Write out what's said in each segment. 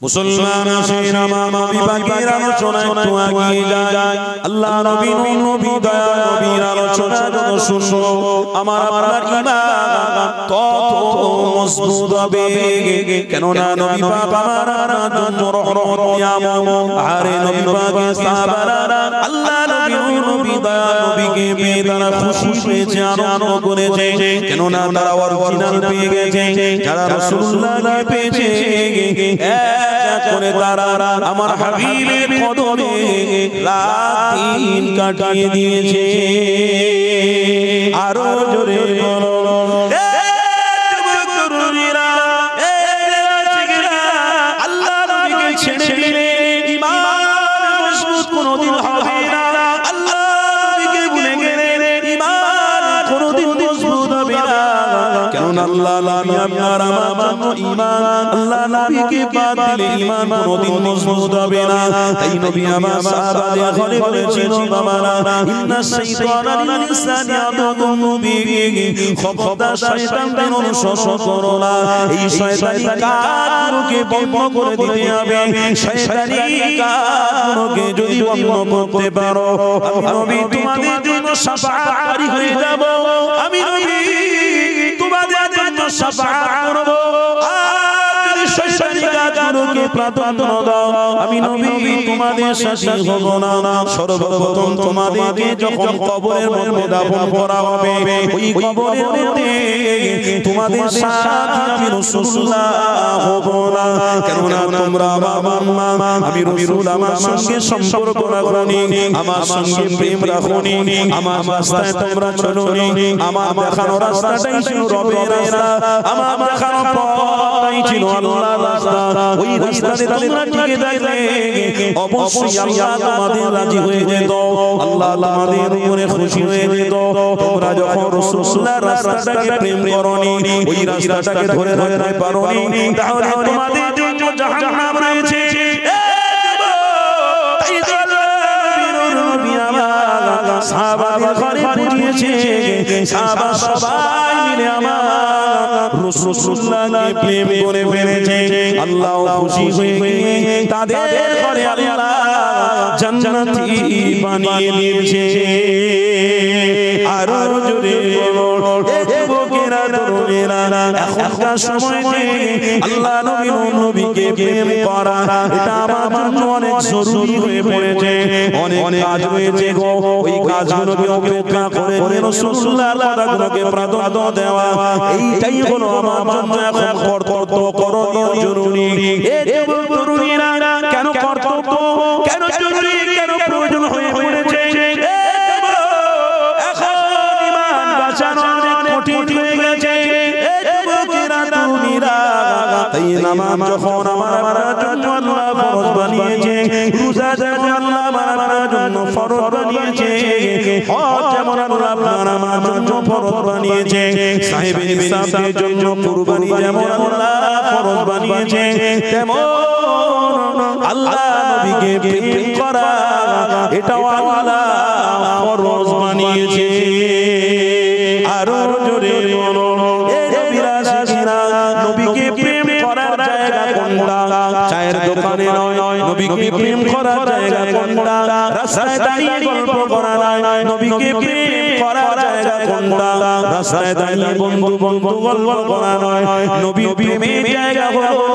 মুসলমান আসেন আমার নবী পাকের আলোচনা একটু এগিয়ে যায়। আল্লাহ নবী নবী দয়া নবীর আলোচনা যত শুনবো আমার আপনার ঈমান তত মজবুত হবে। কেননা নবী পাক আমার জন্য রহমত নিয়ামত। আরে নবী পাকের সাহাবারা আল্লাহ নবী দয়া নবীকে পেয়ে তারা খুশি হয়েছে, আনন্দ করেছে। কেননা তারা অরিজিনাল পেয়ে গেছে। যারা রাসূলুল্লাহকে পেয়েছে করে তারা আমার হাবিবের কদমে রাত দিন কাটিয়ে দিয়েছে। আরো জোরে বলো আল্লাহ নবীকে ছেড়ে দিলে ঈমান মজবুত কোনদিন হবে না। আল্লাহ নবীকে ভুলে গেলে ঈমান কোনদিন মজবুত হবে না। কেননা আল্লাহ নবী আপনার আমার জন্য ঈমান, আল্লাহ নবীকে বাদ দিলে ঈমান কোনদিন মজবুত হবে না। তাই নবী আমার সাহাবাদের ঘরে বলেছিল বাবারা ইন্নাশ শাইতানা লিল ইনসানি আদুউম মুবিন, খবরদার শয়তানকে অনুসরণ করো না। এই শয়তানি কাজগুলোকে বন্ধ করে দিতে হবে। শয়তানি কাজগুলোকে যদি বন্ধ করতে পারো আমি নবী তোমাদের জন্য শাফাআতকারী হয়ে যাব। আমি নবী তোমাদের জন্য শাফাআত করব। শয়তানকে প্রাধান্য দাও, আমি নবী তোমাদের সাথে হব না। সর্বপ্রথম তোমাদেরকে যখন কবরের মধ্যে দাফন করা হবে ওই কবরের মধ্যে তোমাদের সাথে আমি রাসূলুল্লাহ হব না। কেননা তোমরা আমার মা, আমি রাসূল আমার সঙ্গে সম্পর্ক রাখোনি, আমার সঙ্গে প্রেম রাখোনি, আমার রাস্তায় তোমরা চলোনি। আমার দেখানো রাস্তাটাই ছিল রবের রাস্তা, আমার দেখানো পথটাই ছিল আল্লাহর রাস্তা। ওই রাস্তাতে তোমরা টিকে থাকলে অবশ্যই আল্লাহ তোমাদের রাজি হয়ে যেত, আল্লাহ তোমাদের উপরে খুশি হয়ে যেত। তোমরা যখন রাসূলুল্লাহর রাস্তাটাকে প্রেম করনি, ওই রাস্তাটাকে ধরে রাখতে পারোনি, তাহলে তোমাদের জন্য জাহান্নাম রয়েছে। সাহাবাদের ঘরে পুজিয়েছে, সাহাবা সবাই মিলে আমার রাসূলুল্লাহকে প্রেম করে ফেলেছে। আল্লাহ খুশি হয়ে গিয়ে তাদের ঘরে আল্লাহ জান্নাতি বানিয়ে দিয়েছে। আরো জোরে বলো যুবকেরা তরুণেরা, এখনকার সময়ে আল্লাহ নবীকে প্রেম করা এটা আমার জন্য অনেক জরুরি হয়ে পড়েছে। অনেক কাজ রয়েছে গো, ওই কাজগুলোকে উপেক্ষা করে রাসূলুল্লাহর কথাগুলোকে প্রাধান্য দেওয়া এইটাই হলো আমার জন্য এখন কর্তব্য, করণীয়, জরুরি। এই যুবক তরুণীরা কেন কর্তব্য, কেন জরুরি, কেন প্রয়োজন হয়ে পড়েছে? এখন ঈমান বাঁচানো অনেক কঠিন হয়ে গেছে। এই যুবকেরা তরুণীরা, তাই নামাজ যখন আমার জন্য আল্লাহ ফরজ বানিয়েছে, রোজা যেমন আল্লাহ আমার জন্য ফরজ বানিয়েছে, হজ যেমন আল্লাহ আমার জন্য ফরজ বানিয়েছে, সাহেবের হিসাবের জন্য কুরবানি যেমন আল্লাহ ফরজ বানিয়েছে, তেমন আল্লাহ নবীকে প্রেম করা এটাও আল্লাহ ফরজ বানিয়েছে। আরো জোরে বলো এ নবীরা শিখিরা, নবীকে প্রেম করার জায়গা কোনটা? চায়ের দোকানে নয়, নবীকে প্রেম করার জায়গা কোনটা? রাস্তায় দাঁড়িয়ে গল্প করা নয়, নবীকে প্রেম করার জায়গা কোনটা? রাস্তায় দাঁড়িয়ে বন্ধু গল্প করা নয়, নবী প্রেমের জায়গা হলো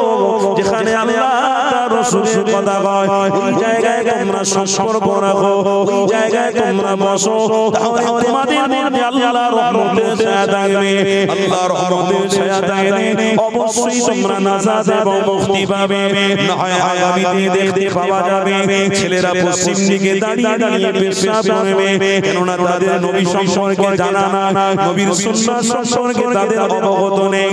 যেখানে আল্লাহ তার রাসূলের কথা কয়, ওই জায়গায় তোমরা সম্পর্ক রাখো, ওই জায়গায় তোমরা বসো। তাহলে তোমাদের মধ্যে আল্লাহর রহমতের ছায়া থাকবে, আল্লাহর রহমতের ছায়া থাকবে, অবশ্যই তোমরা নাজাত এবং মুক্তি পাবে। না হয় আগামীতে দেখতে পাওয়া যাবে ছেলেরা পশ্চিম দিকে দাঁড়িয়ে দাঁড়িয়ে পেশাব করবে, কেননা তাদের নবী সম্পর্কে জানা না, নবীর সুন্নাত সম্পর্কে তাদের অবগত নেই।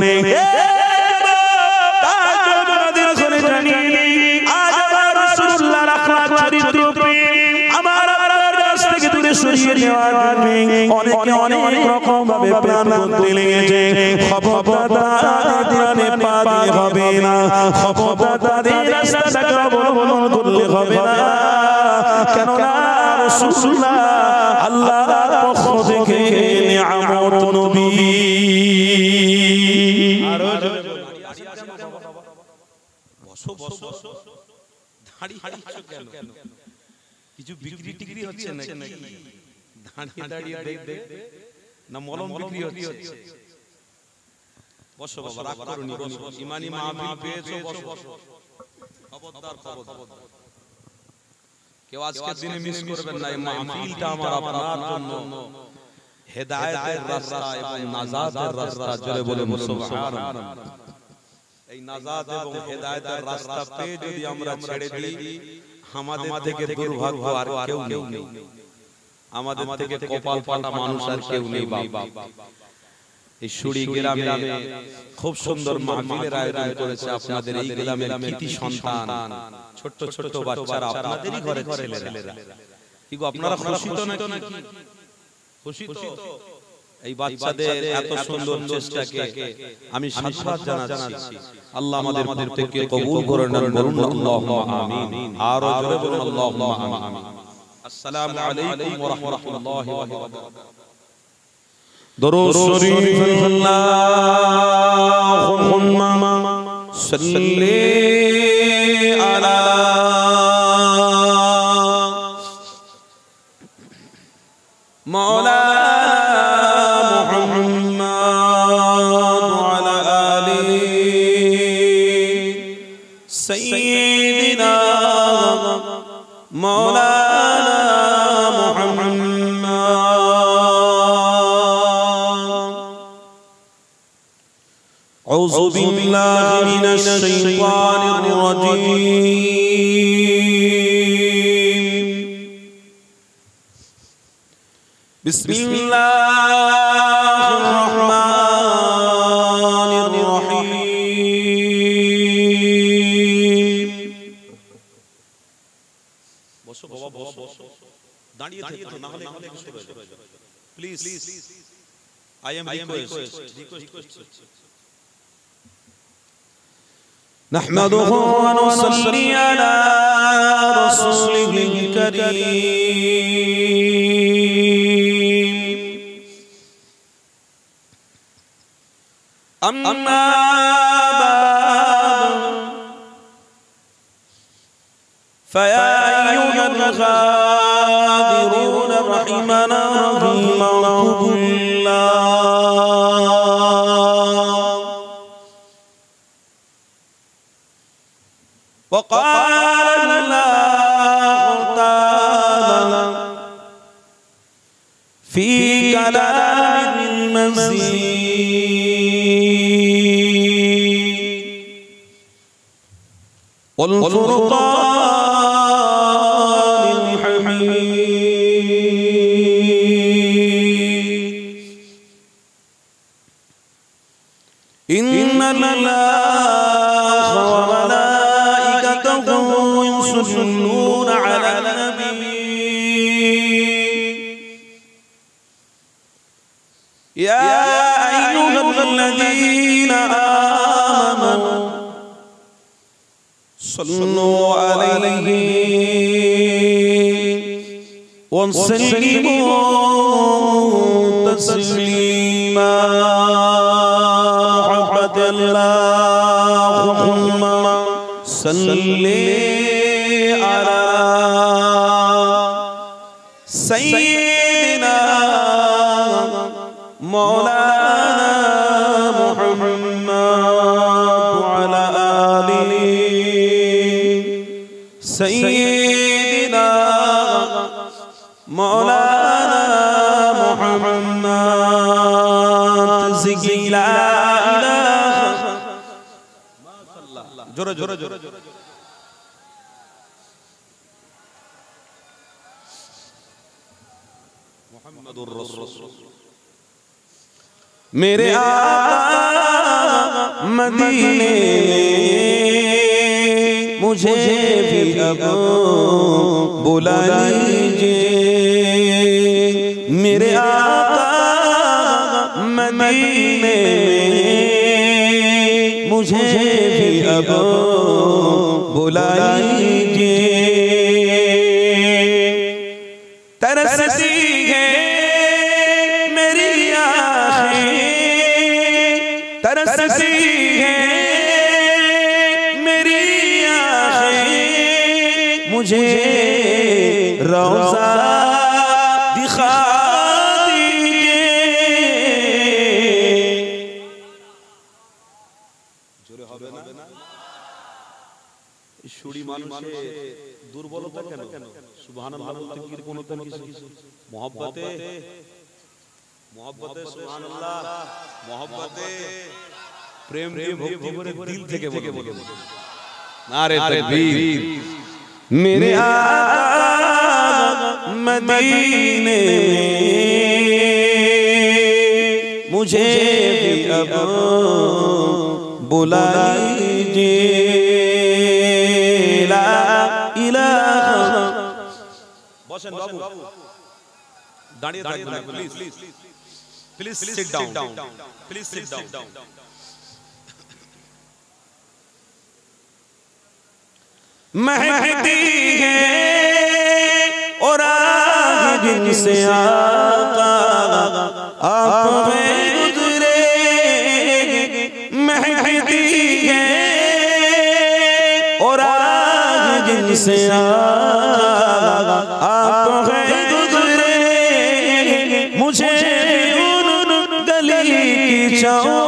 অনেকে অনেক রকম ভাবে প্রাণ করতে লেগেছে। খবরদার হবে না, খবরদার রাস্তাটাকে অবলম্বন করলে হবে না। কেননা রাসূলুল্লাহ আল্লাহর পক্ষ থেকে নিয়ামত নবী। বসো দাঁড়িয়ে কেন? কিছু বিক্রি টিক্রি হচ্ছে নাকি? দাঁড়িয়ে দাঁড়িয়ে দেখ না মলম বিক্রি হচ্ছে? বসো বাবা, রাগ করোনি, বসো। ইমানি মাহফিল পেয়েছো, বসো। খবরদার, খবরদার, কেউ আজকের দিনে মিস করবেন না। এই মাহফিলটা আমার আপনার জন্য হেদায়েতের রাস্তা এবং নাজাতের রাস্তা। জোরে বলে সুবহানাল্লাহ। এই নাজাত এবং হেদায়েতের রাস্তা পেয়ে যদি আমরা ছেড়ে দিই, আমাদের থেকে দুর্ভাগ্য আর কেউ নেই। আমাদের থেকে কপাল ফাটা মানুষ আর কেউ নেই বাবা। এই সুড়ি গ্রামে খুব সুন্দর মাহফিলের আয়োজন করেছে আপনাদের এই গ্রামের কৃতি সন্তান, ছোট ছোট বাচ্চারা, আপনাদেরই ঘরে ছেলেরা। কি গো, আপনারা খুশি তো নাকি? খুশি তো? এই বাচ্চাদের এত সুন্দর চেষ্টাকে আমি সাধুবাদ জানাচ্ছি। আল্লাহ আমাদের প্রত্যেককে কবুল করে নেন, বলুন আল্লাহুম্মা আমিন। আর জোরে বলুন আল্লাহুম্মা আমিন। আসসালামু আলাইকুম ওয়া রাহমাতুল্লাহি ওয়া বারাকাতুহু। দরুদ শরীফ আল্লাহুম্মা সাল্লি আলা মাওলানা মুহাম্মদ ওয়া আলা আলি সাইয়্যিদিনা মাওলানা মুহাম্মদ। আউযু বিল্লাহি মিনাশ শাইতানির রাজীম। বিসমিল্লাহির রহমানির রহিম। বসো বাবা, বসো। দাঁড়িয়ে থেকো না হলে প্লিজ, আই এম রিকোয়েস্ট। نحمده ونصلي على رسوله الكريم. أما بعد، فيا أيها الغادرون رحمنا رحمكم الله. وقال الله تعالى في كلام المزيد والفرقان الحميد. إن الله وملائكته يصلون على النبي يا أيها الذين آمنوا صلوا عليه وسلموا تسليما. محبة اللهم صل على سيدنا مولانا محمد وعلى آله سيدنا مولانا محمد. زكي لا إله জোরে জোরে জোরে মুহাম্মাদুর রাসূল। मेरे आका मदीने मुझे भी अब बुला लीजिए। मेरे आका मदीने मुझे भी अब बुला लीजिए। तरसती है मेरी आँखें, तरसती है मेरी मुझे रोज़ा दिखा दीजिए। জোরে হবে না? সুরি মানুষে দুর্বলতা কেন? সুবহানাল্লাহ বলতে কি কোনো কিছু মহব্বতে সুবহানাল্লাহ, মহব্বতে প্রেম দিয়ে ভক্তি করে দিল থেকে বলো নারে তাকবীর। मेरे आका मदीने मुझे भी अब बुला लीजिए। ला इलाहा। বসেন বাবু, দাঁড়িয়ে থাকবেন না please, please sit down, please sit down. महकती है और आग जिनसे आका आप गुजरे। महकती है और आग जिनसे आका आप गुजरे। मुझे उन गली की चाओ,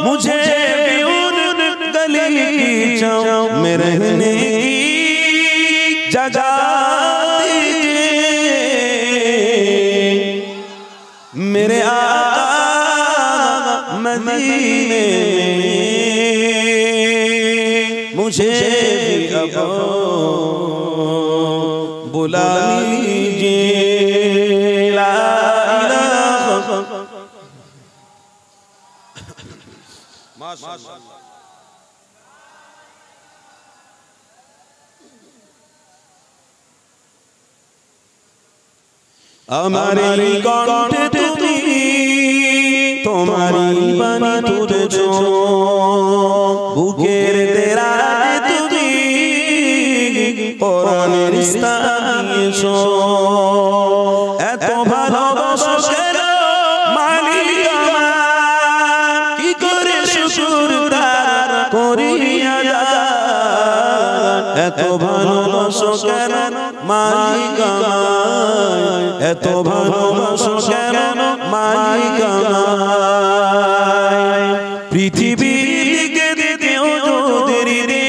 मुझे उन गली की चाओ में रहने जगा दीजिए। मेरे आका मदीने मुझे भी अब बुला लीजिए। ला इलाहा। माशाअल्लाह। हमारी कौटे तुमी तुम्हारी बनी तुझो बुकेर तेरा तुमी पुराने रिश्ता नियेशो। এত ভালোবাসো কেন মালিক আমার, কি করে শুকর তার করিয়া যায়। এত ভালোবাসো কেন মালিক আমার, এত ভালোবাসো কেন মালিক আমার। পৃথিবীর দিকে দিকেও যদি রে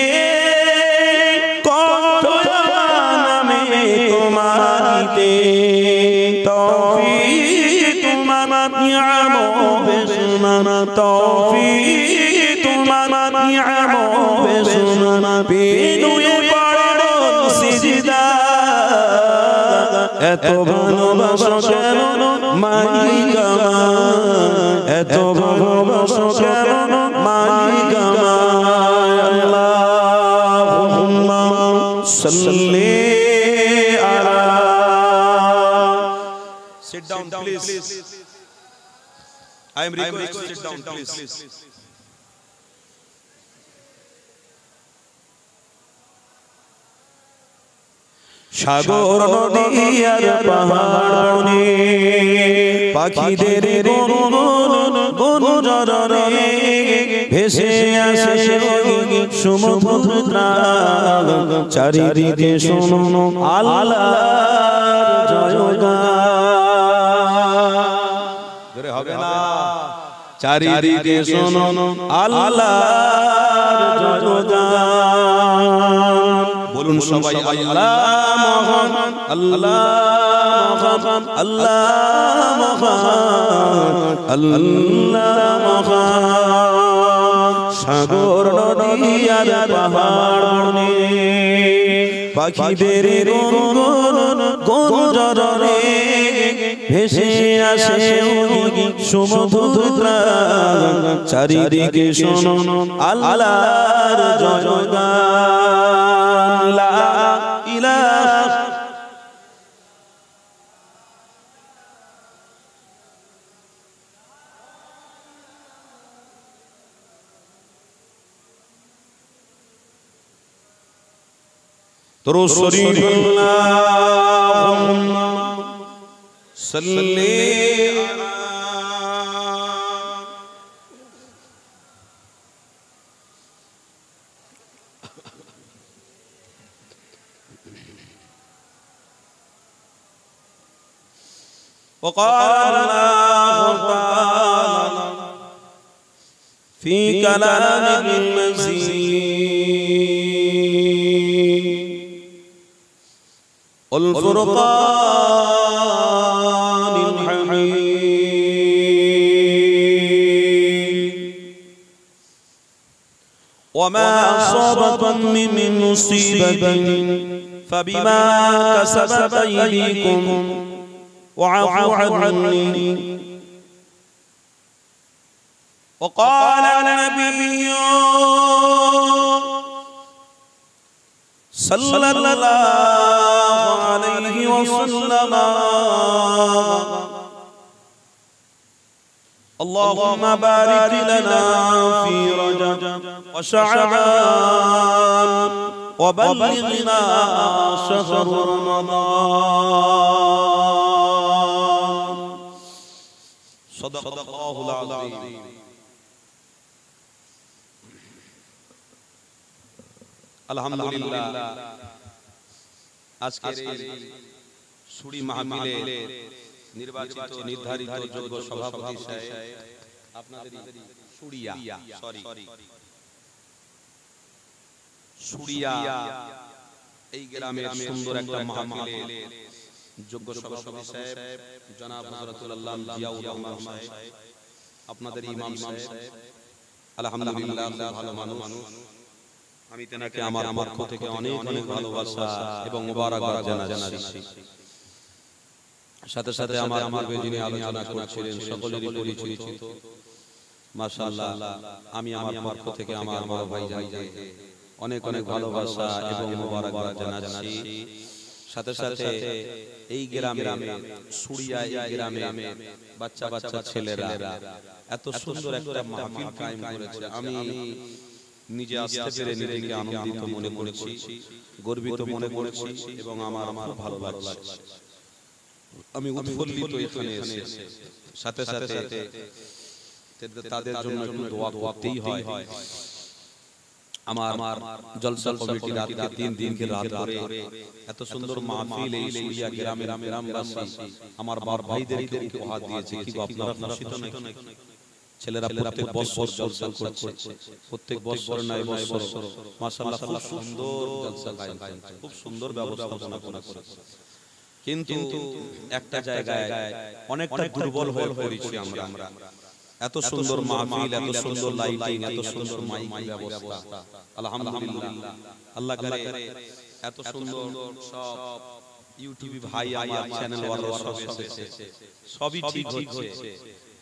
কত নামে তোমারিতে তৌফিক তোমার নিয়ামো বেশুমার। তৌফিক তোমার নিয়ামো বেশুমার। বিনুয়ে পড়ো সিজদা এত ভালোবাসো কেন মালিক আমার, এত ভালোবাসো কেন মালিক আমার। আল্লাহুম্মা সাল্লি আলা। Sit down please. I am requesting sit down please. সাগর নদী আর পাহাড় পাখিদের গুঞ্জরে ভেসে আসে সমুদ্র চারিদিকে শোনো আল্লাহর জয়গান। হবে না? চারিদিকে শোনো আল্লাহর জয়গান। বলুন সবাই আল্লাহ মহান, আল্লাহ মহান, আল্লাহ মহান, আল্লাহ মহান। সাগর নদী আর পাহাড় পাখিদের গুঞ্জরে ভেসে আসে সমুদ্র চারিদিকে শোনো আল্লাহর জয়গান। লা ইলাহা। درود شریف اللهم صلی علی وقال الله تعالى في كلام المزيد والفرقان الحميد وما أصابكم من مصيبة فبما كسبت أيديكم وعفو عني. وقال النبي صلى الله عليه وسلم اللهم بارك لنا في رجب وشعبان وبلغنا شهر رمضان. صدق الله العظيم. আলহামদুলিল্লাহ আজকের এই সুরি মাহফিলে নির্বাচিত নির্ধারিত যোগ্য সভাপতি সাহেব আপনাদের সুরিয়া এই গ্রামের সুন্দর একটা মাহফিলে যোগ্য সভাপতি সাহেব জনাব হযরতুল আল্লাহ জিয়াউর রহমান সাহেব, আপনাদের ইমাম সাহেব, আলহামদুলিল্লাহ ভালো মানুষ। আমি তেনাকে আমার পক্ষ থেকে অনেক অনেক ভালোবাসা এবং মোবারকবাদ জানাচ্ছি। সাথে সাথে আমার যিনি আলোচনা করছিলেন সকলেরই পরিচিত মাশাআল্লাহ। আমি আমার পক্ষ থেকে আমার বড় ভাই জানকে অনেক অনেক ভালোবাসা এবং মোবারকবাদ জানাচ্ছি। সাথে সাথে এই গ্রামে সুরিয়া এই গ্রামে বাচ্চা বাচ্চা ছেলেরা এত সুন্দর একটা মাহফিল কায়েম করেছে। আমি নিজে আসতে পেরে নিজেকে আনন্দিত মনে করেছি, গর্বিত মনে করেছি এবং আমার ভালো লাগছে। আমি উৎফুল্লিত এখানে এসে সাথে সাথে তাদের জন্য একটু দোয়া করতেই হয়। আমার জলসা কমিটির আজকে 3 দিনকে রাত ধরে এত সুন্দর মাহফিল এই সুরিয়া গ্রামের গ্রামবাসী আমার বড় ভাইদেরকে উপহার দিয়েছে। কি আপনারা খুশি তো নাকি? ছেলেরা প্রত্যেক বছর জলসা করছে, প্রত্যেক বছর নয় বছর মাশাআল্লাহ খুব সুন্দর জলসা কায়েম করছে, খুব সুন্দর ব্যবস্থাপনা করেছে। কিন্তু একটা জায়গায় অনেকটা দুর্বল হয়ে পড়েছি আমরা। এত সুন্দর মাহফিল, এত সুন্দর লাইটিং, এত সুন্দর মাইক ব্যবস্থা, আলহামদুলিল্লাহ আল্লাহ করে এত সুন্দর সব ইউটিউব ভাই আমার চ্যানেল ওয়ালা সব এসেছে, সবই ঠিক হচ্ছে।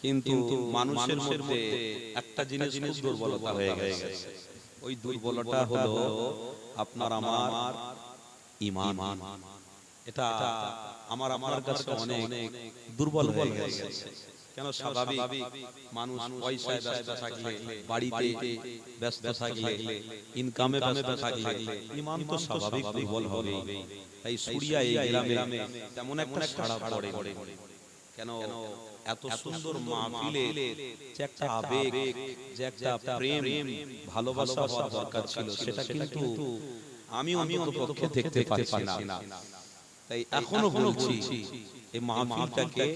কিন্তু মানুষের মধ্যে একটা জিনিস খুব দুর্বলতা হয়ে গেছে। ওই দুর্বলতা হলো আপনার আমার ঈমান। এটা আমার কাছে অনেক দুর্বল হয়ে গেছে। কেন? স্বাভাবিক মানুষ পয়সায় ব্যস্ত থাকলে, বাড়িতে ব্যস্ত থাকলে, ইনকামে ব্যস্ত থাকলে ঈমান তো স্বাভাবিক দুর্বল হবে। তাই সুরিয়া এই গ্রামে তেমন একটা সাড়া পড়ে। কেন? এত সুন্দর মাহফিলে যে একটা আবেগ, যে একটা প্রেম ভালোবাসা হওয়ার দরকার ছিল, সেটা কিন্তু আমি অন্ততপক্ষে দেখতে পাচ্ছি না। তাই এখনো বলছি এই মাহফিলটাকে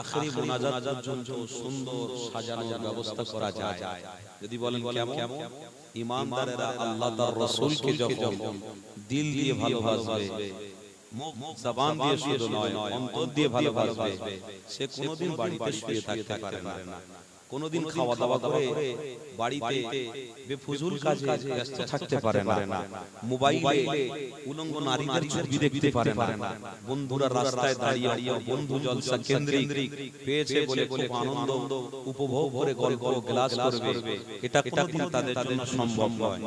আখেরি মুনাজাত পর্যন্ত সুন্দর সাজানোর ব্যবস্থা করা যায়। যদি বলেন কেমন? ঈমানদারেরা আল্লাহ তার রাসূলকে যখন দিল দিয়ে ভালোবাসবে, মুখ জবান দিয়ে শুধু নয় অন্তর দিয়ে ভালোবাসবে, সে কোনোদিন বাড়িতে শুয়ে থাকতে পারে না, কোনোদিন খাওয়া দাওয়া করে বাড়িতে বেফুজুল কাজে ব্যস্ত থাকতে পারে না, মোবাইলে উলঙ্গ নারীদের ছবি দেখতে পারে না, বন্ধুরা রাস্তায় দাঁড়িয়ে বন্ধু জলসা কেন্দ্রিক পেয়েছে বলে খুব আনন্দ উপভোগ করে গল্প গ্লাস করবে, এটা কোনোদিন তাদের জন্য সম্ভব নয়।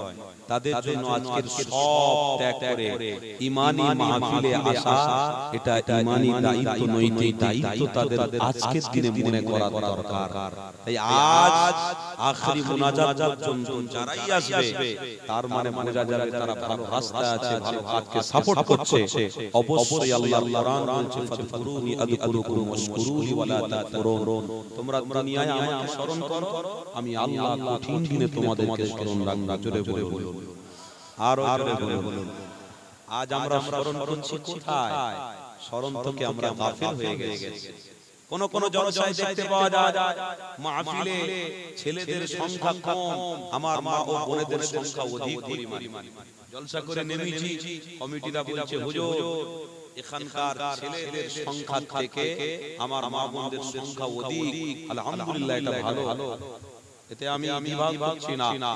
তাদের জন্য আজকের সব ত্যাগ করে ঈমানি মাহফিলে আসা, এটা ঈমানি দায়িত্ব, নৈতিক দায়িত্ব তাদের আজকের দিনে মনে করা দরকার। তাই আজ আখেরি মুনাজাত পর্যন্ত যারাই আসবে তার মানে বোঝা যাবে তারা ভালো রাস্তায় আছে, ভালো কাজকে সাপোর্ট করছে। অবশ্যই আল্লাহর কোরআন বলছে ফাযকুরুনি আযকুরুকুম ওয়াশকুরুলি ওয়ালা তাকফুরুন। তোমরা দুনিয়ায় আমাকে স্মরণ করো, আমি আল্লাহ কঠিন দিনে তোমাদেরকে স্মরণ রাখব। জোরে বলে বলুন, আরো জোরে বলে বলুন। আজ আমরা স্মরণ করছি কোথায়? স্মরণ থেকে আমরা গাফিল হয়ে গেছি। কোন কোন জলসায় দেখতে পাওয়া যায় মাহফিলে ছেলেদের সংখ্যা কম, আমার মা ও বোনেদের সংখ্যা অধিক পরিমাণ। জলসা করে নেমেছি, কমিটিরা বলছে হুজুর এখানকার ছেলেদের সংখ্যা থেকে আমার মা বোনদের সংখ্যা অধিক। আলহামদুলিল্লাহ, এটা ভালো। এতে আমি বিভাগ করছি না,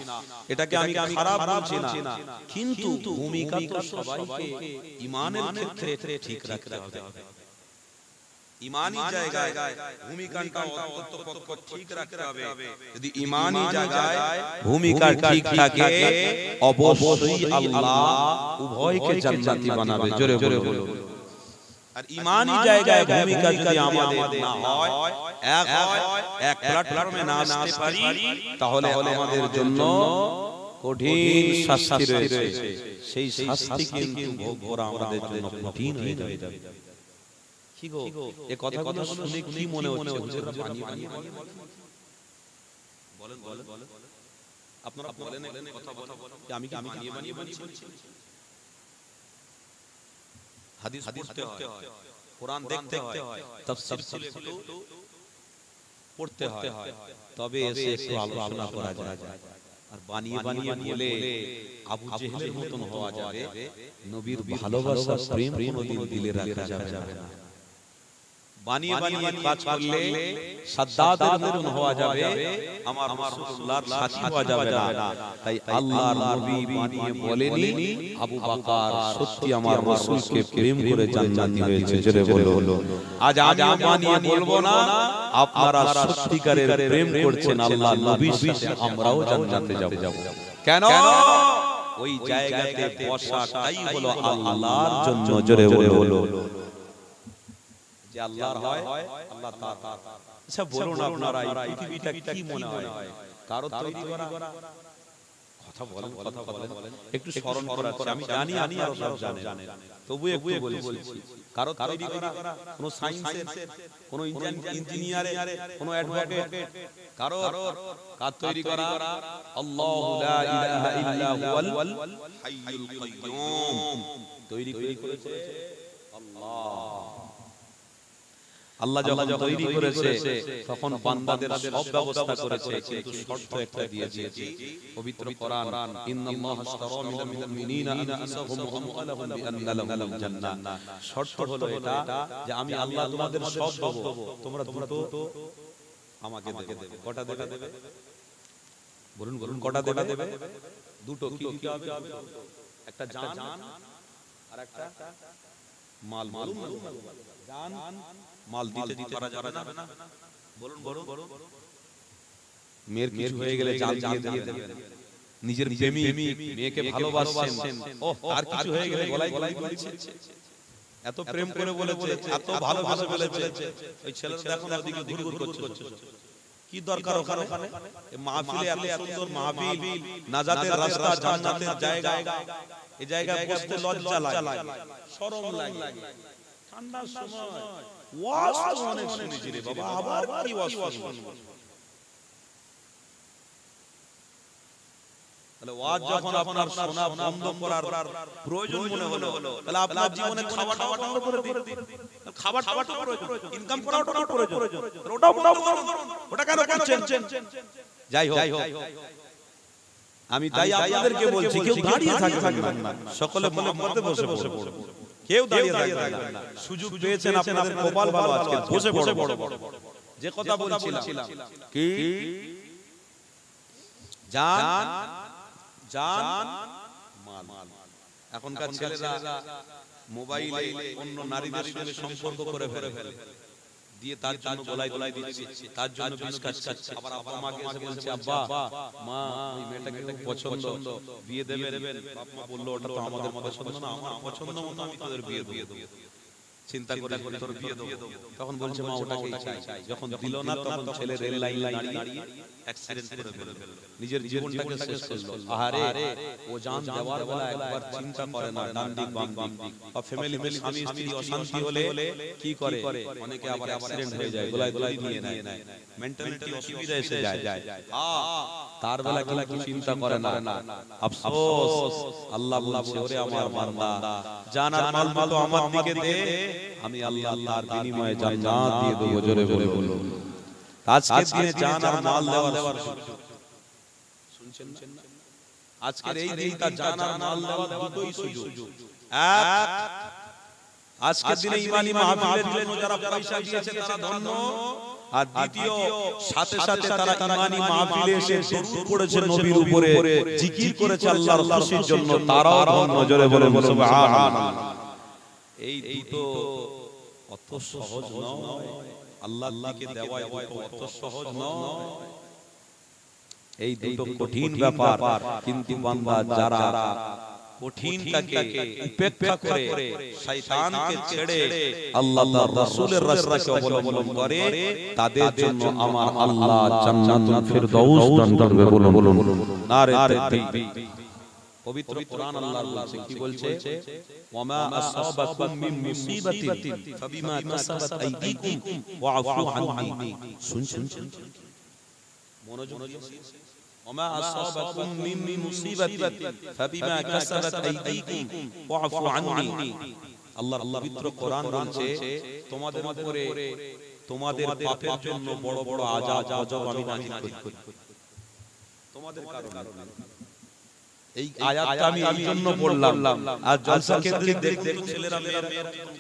এটাকে আমি খারাপ বলছি না, কিন্তু ভূমিকা তো সবাইকে ঈমানের ক্ষেত্রে ঠিক রাখতে হবে। ঈমানি জায়গায় ভূমিকাটা অন্ততপক্ষ ঠিক রাখতে হবে। যদি ঈমানি জায়গায় ভূমিকা ঠিক থাকে, অবশ্যই আল্লাহ উভয়কে জান্নাতি বানাবে। জোরে জোরে বলুন। আর ঈমানি জায়গায় ভূমিকা যদি আমাদের না হয়, এক প্ল্যাটফর্মে না আসতে পারি, তাহলে আমাদের জন্য কঠিন শাস্তি রয়েছে। সেই শাস্তি কিন্তু ভোগ করা আমাদের জন্য কঠিন হয়ে যাবে। কি গো, এই কথাগুলো শুনে কি মনে হচ্ছে? হুজুররা পানি পানি বলেন বলেন, আপনারা বলেন কথা বলেন, আমি কি বানিয়ে বানিয়ে বলছি? হাদিস পড়তে হয়, কোরআন দেখতে হয়, তাফসীর একটু পড়তে হয়, তবে এসে একটু আলোচনা করা যায়। আর বানিয়ে বানিয়ে বলে আবু জেহেলের মতন হওয়া যাবে, নবীর ভালোবাসা প্রেম কোনদিন দিলে রাখা যাবে না। বানিয়ে বানিয়ে কাজ করলে সাদ্দাতের মতন হওয়া যাবে, আমার রাসূলুল্লাহর সাথী হওয়া যাবে না। তাই আল্লাহর নবী বানিয়ে বলেনি আবু বকর সত্যি আমার রাসূলকে প্রেম করে জান্নাতি হয়েছে। জোরে বলো। আজ আমি বানিয়ে বলবো না, আপনারা সত্যিকারের প্রেম করছেন আল্লাহর নবীর সাথে, আমরাও জান্নাতে যাব। কেন? ওই জায়গাতে বসাটাই হলো আল্লাহর জন্য। জোরে বলো। যে আল্লাহর হয়, আল্লাহ তার। আচ্ছা বলুন, আপনারা এই পৃথিবীটা কি মনে হয়? কারো তৈরি করা? কথা বলেন, কথা বলেন, একটু স্মরণ করাচ্ছি। আমি জানি আপনারা সব জানেন, তবু একটু বলছি। কারো তৈরি করা? কোন সায়েন্সের, কোন ইঞ্জিনিয়ারের, কোন অ্যাডভোকেট, কারো কার তৈরি করা? আল্লাহু লা ইলাহা ইল্লা হুয়াল হাইয়ুল কাইয়্যুম তৈরি করেছে আল্লাহ। আল্লাহ যখন তৈরি করেছে তখন বান্দাদের সব ব্যবস্থা করেছে, কিন্তু শর্ত একটা দিয়েছে। পবিত্র কোরআন, ইন্নাল্লাহা আশতারা মিনাল মুমিনিনা আনফুসাহুম ওয়া আমওয়ালাহুম বিআন্না লাহুমুল জান্নাহ। শর্ত হলো এটা যে আমি আল্লাহ তোমাদের সব দেব, তোমরা দুটো আমাকে দেবে। কটা দেবে? বলুন বলুন, কটা দেবে? দুটো। কি হবে? একটা জান আর একটা মাল। জান মাল দিতে পারা যাবে না? বলুন বলুন। মেয়ের কিছু হয়ে গেলে জান দিয়ে দেবেন। নিজের প্রেমিক মেয়েকে ভালোবাসেন, আর কিছু হয়ে গেলে গলায় দিচ্ছে। এত প্রেম করে বলেছে, এত ভালোবাসে বলেছে, ওই ছেলেটা দেখুন ওদিকে ঘুরঘুর করছে। কি দরকার ওখানে? মাহফিলে এত সুন্দর মাহফিল, নাজাতের রাস্তা, জান্নাতের জায়গা, এই জায়গায় বসতে লজ্জা লাগে, শরম লাগে। ঠান্ডার সময় ওয়াজ তো অনেক শুনেছি রে বাবা, আবার কি ওয়াজ শুনবো? তাহলে ওয়াজ যখন আপনার শোনা বন্ধ করার প্রয়োজন মনে হলো, তাহলে আপনার জীবনে খাওয়াটা বন্ধ করে দিন। খাওয়াটা প্রয়োজন, ইনকাম করাটা প্রয়োজন, ওটাও বন্ধ করুন। ওটা কেন করছেন? যাই হোক, আমি তাই আপনাদেরকে বলছি, কেউ দাঁড়িয়ে থাকবেন না, সকলে মোহাম্মতে বসে পড়ুন। কেউ দাঁড়িয়ে থাকবেন না। সুযোগ পেয়েছেন, আপনাদের কপাল ভালো, আজকে বসে বড় যে কথা বলছিলাম কি জান মাল। এখনকার ছেলেরা মোবাইলে অন্য নারীদের সঙ্গে সম্পর্ক করে ফেলে, দিয়ে তার জন্য গলায় দিচ্ছে, তার জন্য বিষ খাচ্ছে। আবার আব্বা মাকে এসে বলছে, আব্বা মা ওই মেয়েটাকে খুব পছন্দ, বিয়ে দেবেন? বাপ মা বললো ওটা তো আমাদের পছন্দ না, আমার পছন্দ মতো আমি তোদের বিয়ে দেবো। চিন্তা করে তোর বিয়ে দেবো। তখন বলছে মা ওটাকেই চাই। যখন দিল না, তখন ছেলে রেল লাইন দাঁড়িয়ে অ্যাক্সিডেন্ট করে ফেলল, নিজের জীবনটাকে শেষ করলো। আহারে, ও জান দেওয়ার বেলা একবার চিন্তা করে না, ডান দিক বাম দিক। আর ফ্যামিলি স্বামী স্ত্রী অশান্তি হলে কি করে? অনেকে আবার অ্যাক্সিডেন্ট হয়ে যায়, গলায় নিয়ে নেয়, মেন্টালিটি অসুবিধা এসে যায়। তার বেলা কি চিন্তা করে না। আফসোস, আল্লাহ বলছে ওরে আমার বান্দা জানার মাল তো আমার দিকে দে, আমি আল্লাহ তার বিনিময়ে জান্নাত দিয়ে দেব। জোরে জোরে বলো। আজকের দিনে জানার মাল দেওয়ার শুনছেন না? আজকের এই দিনটা জানার মাল দেওয়ার দুটোই সুযোগ। এক, আজকের দিনে ইমানি মাহফিলের জন্য যারা পয়সা দিয়েছে তারা ধন্য, আর দ্বিতীয় সাথে সাথে তারা ইমানি মাহফিলে এসে দরুদ পড়েছে নবীর উপরে, জিকির করেছে আল্লাহর খুশির জন্য, তারাও ধন্য। জোরে বলে সুবহানাল্লাহ। এই দুটো অত সহজ নয়, আল্লাহর দিকে দেওয়া অত সহজ নয়। এই দুটো কঠিন ব্যাপার, কিন্তু বান্দা যারা কঠিনটাকে উপেক্ষা করে শয়তানকে ছেড়ে আল্লাহ তার রাসূলের রাস্তাকে অবলম্বন করে, তাদের জন্য আমার আল্লাহ জান্নাতুল ফিরদাউস দান করবে। বলুন নারে তাকবীর। পবিত্র কোরআন আল্লাহ বলছে, কি বলছে? ওয়ামা আসাবাকুম মিন মুসিবাতিন ফাবিমা কাসাবাত আইদিকুম ওয়া আফু আননি। শুনছেন মনোযোগ দিয়ে। ওমা আসাবাকুম মিন মুসিবাতিন ফাবিমা কাসাবাত আইদিকুম ওয়া আফু আননি। আল্লাহর পবিত্র কোরআন বলছে তোমাদের উপরে তোমাদের পাপের জন্য বড় বড় আযাব গজব আমি নাযিল করি তোমাদের কারণে। এই আয়াতটা আমি এই জন্য বললাম, আর জলসা কেন্দ্রিক দেখুন ছেলেরা মেয়েরা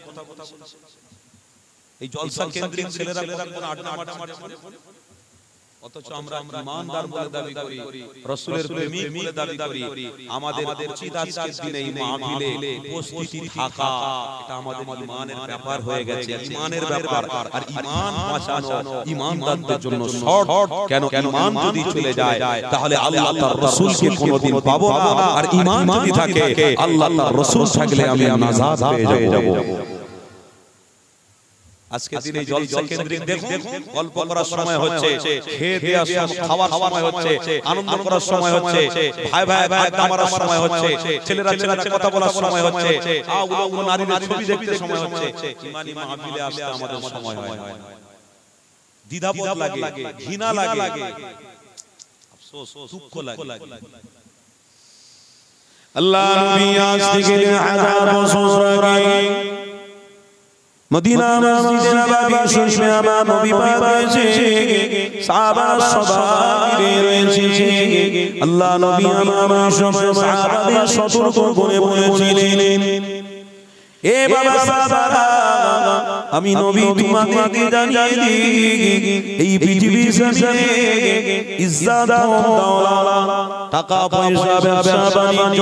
কথা বলছে, এই জলসা কেন্দ্রিক ছেলেরা কোন আড্ডা মারছে, অথচ আমরা ইমানদার বলে দাবি করি, রাসূলের প্রেমিক বলে দাবি করি। আমাদের উচিত আজকের দিনে এই মাহফিলে উপস্থিতি থাকা, এটা আমাদের ঈমানের ব্যাপার হয়ে গেছে, ঈমানের ব্যাপার। আর ঈমান বাঁচানো ঈমানদারদের জন্য শর্ট। কেন? ঈমান যদি চলে যায় তাহলে আল্লাহ তার রাসূলকে কোনোদিন পাবো না, আর ঈমান যদি থাকে আল্লাহ তার রাসূল থাকলে আমি নাজাত পেয়ে যাব। আজকে দিনে জলসা কেন্দ্রিক দেখুন, গল্প করার সময় হচ্ছে, খেয়ে দেওয়ার সময়, খাওয়ার সময় হচ্ছে, আনন্দ করার সময় হচ্ছে, ভাই ভাই আড্ডা মারার সময় হচ্ছে, ছেলেরা ছেলেরা কথা বলার সময় হচ্ছে, উলঙ্গ নারীদের ছবি দেখতে সময় হচ্ছে। ইমানি মাহফিলে আসতে আমাদের সময় হয় না, দ্বিধাবোধ লাগে, ঘৃণা লাগে, আফসোস, দুঃখ লাগে। আল্লাহ নবী আজ থেকে 1000 বছর আগে মদিনা মসজিদে নববী শরীফে আমার নবী পাক রয়েছে, সাহাবারা সবাই রয়েছে। আল্লাহ নবী আমার সময় সাহাবাদের সতর্ক করে বলেছিলেন, এ বাবা সাহাবারা, আমি নবী তোমাদেরকে জানিয়ে দিই, এই পৃথিবীর জমিনে ইজ্জত দৌলত, টাকা পয়সা, ব্যবসা বাণিজ্য,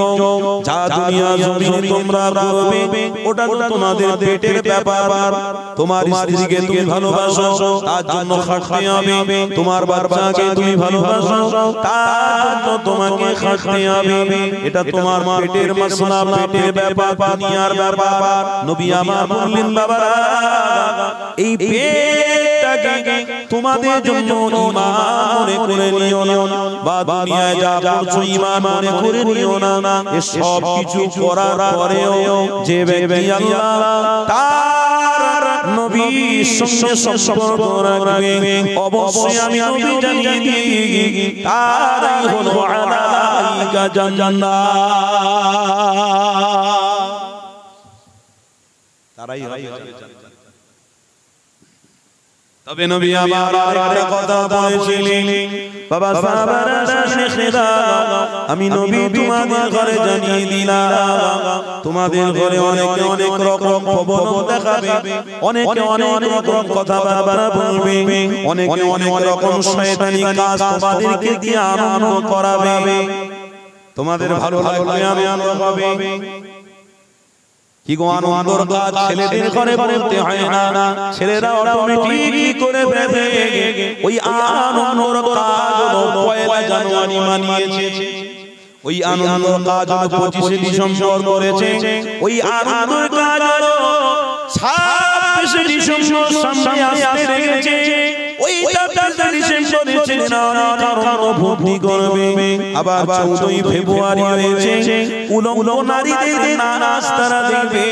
যা দুনিয়া জমিনে তোমরা করবে ওটা তোমাদের পেটের ব্যাপার। তোমার স্ত্রীকে তুমি ভালোবাসো, তার জন্য খাটতে হবে। তোমার বাচ্চাকে তুমি ভালোবাসো, তার জন্য তোমাকে খাটতে হবে। এটা তোমার পেটের মাসলা, পেটের ব্যাপার, দুনিয়ার ব্যাপার। নবী আমার বললেন, বাবারা, এই পেটটাকে তোমাদের জন্য ঈমান মনে করে নিও না, বা দুনিয়ায় যা করছো ঈমান মনে করে নিও না। এই সব কিছু করার পরেও যে ব্যক্তি আল্লাহ তার নবীর সঙ্গে সম্পর্ক রাখবে, অবশ্যই আমি নবী জানিয়ে দিই, তারই হলো আলাইকা জান্নাত, তারাই হবে জান্নাত। তবে নবী আমার আরেকটা কথা বলেছিলেন, বাবা সাহাবারা শেখেরা, আমি নবী তোমাদের ঘরে জানিয়ে দিলাম, তোমাদের ঘরে অনেকে অনেক রকম প্রবণতা দেখাবে, অনেকে অনেক রকম কথাবার্তা বলবে, অনেকে অনেক রকম শয়তানি কাজ তোমাদেরকে দিয়ে আনন্দ করাবে, তোমাদের ভালো লাগবে, আনন্দ হবে। কি গো, আনন্দর কাজ ছেলেদের ঘরে বলতে হয় না, ছেলেরা অটোমেটিক করে ফেলে। ওই আনন্দর কাজ হলো পয়লা জানুয়ারি মানিয়েছে, ওই আনন্দর কাজ হলো 25শে ডিসেম্বর করেছে, ওই আনন্দর কাজ হলো 26শে ডিসেম্বর সামনে আসতে রেখেছে, ওইটা ডিসেম্বরে ছেলে না কারণ ভর্তি করবে আবার 14ই ফেব্রুয়ারি হয়েছে উলঙ্গ নারীদের নাচ তারা দেখবে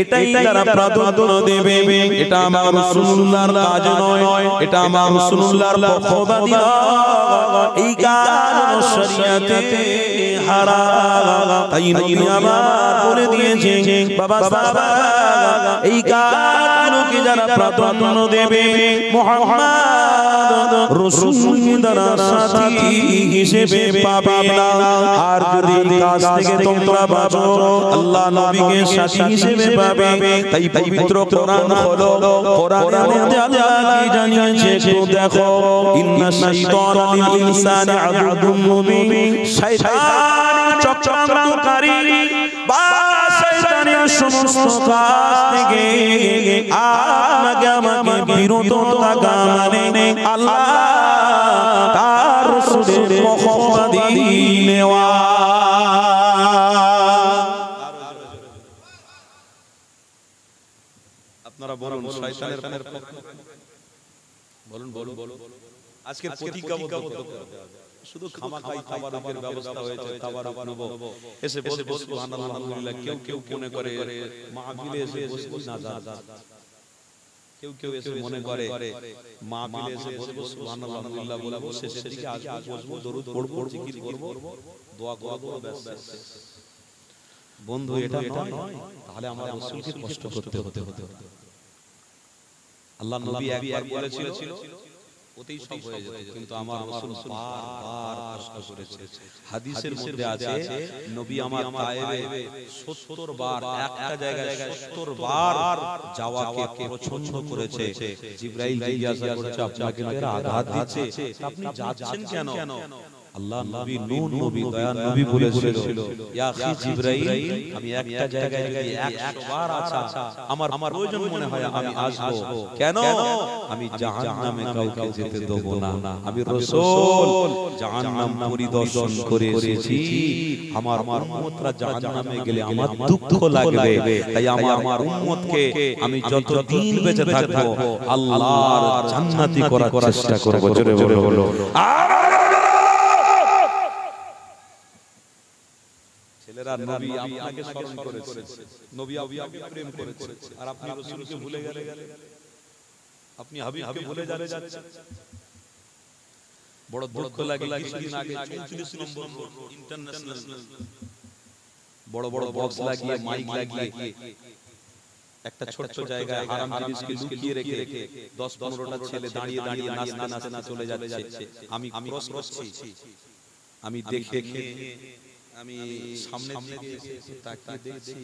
এটাই তারা প্রাধান্য দেবে এটা আমার রাসূলুল্লাহর কাজ নয় এটা আমার রাসূলুল্লাহর পক্ষপাতী এই কারণ শরীয়তে হারাম তাই নবী আমার বলে দিয়েছে বাবা বাবা এই কারণকে যারা প্রাধান্য দেবে মুহাম্মদ রাসূল দ্বারা সাথী হিসেবে পাবে না আর যদি কাজ থেকে তোমরা বাঁচো আল্লাহ নবীকে সাথী হিসেবে পাবে তাই পবিত্র কোরআন হলো কোরআনের মধ্যে আল্লাহ কি জানিয়েছে তো দেখো ইন্না শাইতানা লিল ইনসানি আদুউম মুবিন শয়তান চক্রান্তকারী বা শয়তানের সমস্ত কাজ থেকে আমাকে বিরত থাকা মানে আল্লাহ তার রাসূলের পক্ষপাতী নেওয়া আপনারা বলুন শয়তানের বলুন আজকের প্রতিজ্ঞাবদ্ধ শুধু খামাখাই তাবারুকের ব্যবস্থা হয়েছে তাবারুক নেব এসে বলবো সুবহানাল্লাহ আলহামদুলিল্লাহ কেউ মনে করে মাহফিলে এসে বসবো না যা কেউ এসে মনে করে মাহফিলে এসে বলবো সুবহানাল্লাহ আলহামদুলিল্লাহ বলবো শেষের দিকে আসবো বসবো দরুদ পড়বো জিকির করব দোয়া করব ব্যাস বন্ধু এটা নয় তাহলে আমার রাসূলকে কষ্ট করতে হতো আল্লাহ নবী একবার বলেছিল ওতেই সব হয়ে যেত কিন্তু আমার রাসূল বারবার কষ্ট করেছে হাদিসের মধ্যে আছে নবী আমার তায়েবে 70 বার একটা জায়গায় 70 বার যাওয়াকে পছন্দ করেছে জিবরাইল জিজ্ঞাসা করছে আপনাকে এরা আঘাত দিচ্ছে আপনি যাচ্ছেন কেন আল্লাহ নবী নূর নবী দয়ার নবী বলেছিল ইয়া আখি জিবরাইল আমি একটা জায়গায় যদি 100 বার আছা আমার প্রয়োজন মনে হয় আমি আসবো কেন আমি জাহান্নামে কাউকে যেতে দেব না আমি রাসূল জাহান্নাম পরিদর্শন করে এসেছি আমার উম্মতরা জাহান্নামে গেলে আমার দুঃখ লাগবে তাই আমার উম্মতকে আমি যতদিন বেঁচে থাকবো আল্লাহর জান্নাতি করার চেষ্টা করব জোরে বলো ছেলেরা নবী আপনাকে স্মরণ করেছে নবী আপনাকে প্রেম করেছে আর আপনি রাসূলকে ভুলে গেলে আপনি হাবিবকে ভুলে যাচ্ছেন বড় দুঃখ লাগে কিছুদিন আগে 44 নম্বর ইন্টারন্যাশনাল বড় বক্স লাগিয়ে মাইক লাগিয়ে একটা ছোট জায়গায় হারাম জিনিসকে লুকিয়ে রেখে 10-15টা ছেলে দাঁড়িয়ে নাচতে চলে যাচ্ছে আমি ক্রস করছি আমি দেখে আমি সামনে থেকে এসে তাকিয়ে দেখছি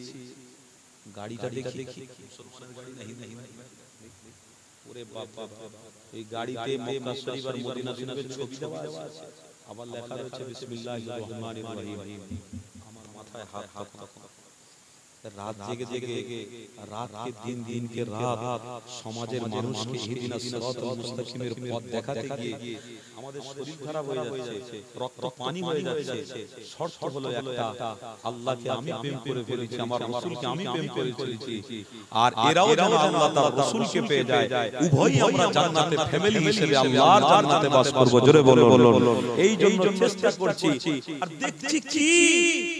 গাড়িটা দেখি মুসলমানের গাড়ি নাহি ওরে বাবা এই গাড়িতে মক্কা শরীফ আর মদিনা শরীফের ছবি দেওয়া আছে আবার লেখা রয়েছে বিসমিল্লাহির রহমানির রহিম আমার মাথায় হাত রাত জেগে রাতকে দিন কে রাত সমাজের মানুষকে ইহদিনাস সিরাতাল মুস্তাকিমের পথ দেখাতে গিয়ে আমাদের শরীর খারাপ হয়ে যাচ্ছে রক্ত পানি হয়ে যাচ্ছে শর্ত হলো একটা আল্লাহকে আমি প্রেম করে ফেলেছি আমার রাসূলকে আমি প্রেম করে ফেলেছি আর এরাও যেন আল্লাহ তার রাসূলকে পেয়ে যায় উভয়ই আমরা জান্নাতে ফ্যামিলি হিসেবে আল্লাহর জান্নাতে বাস করব জোরে বলো এই জন্য চেষ্টা করছি আর দেখছি কি